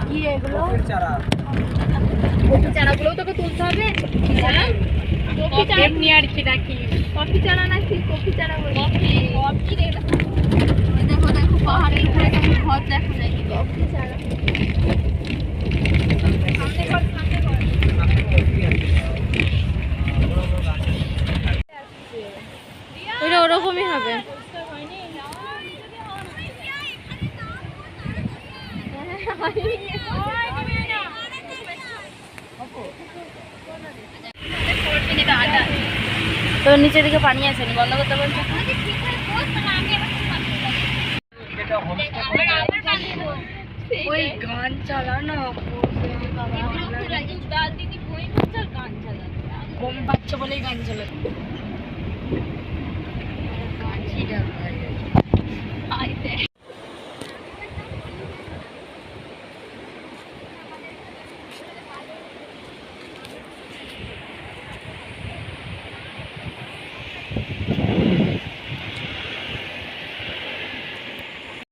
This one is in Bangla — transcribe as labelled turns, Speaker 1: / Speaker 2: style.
Speaker 1: কি এগুলো?
Speaker 2: কফি চারাগুলোও তোকে তুলতে হবে। কফি চারা এমনি আর কি নাকি কফি চারা নাকি কফি চারা কফি কফি রে দেখো দেখো পাহাড়ের উপরে কেমন ঘর দেখা যায় কফি চারা ওটা ওরকমই হবে। তো নিচের দিকে পানি আসেনি, বন্ধ করতে বলছে। ওই গান চালানো বোম পাচ্ছে বলেই গান চালানো।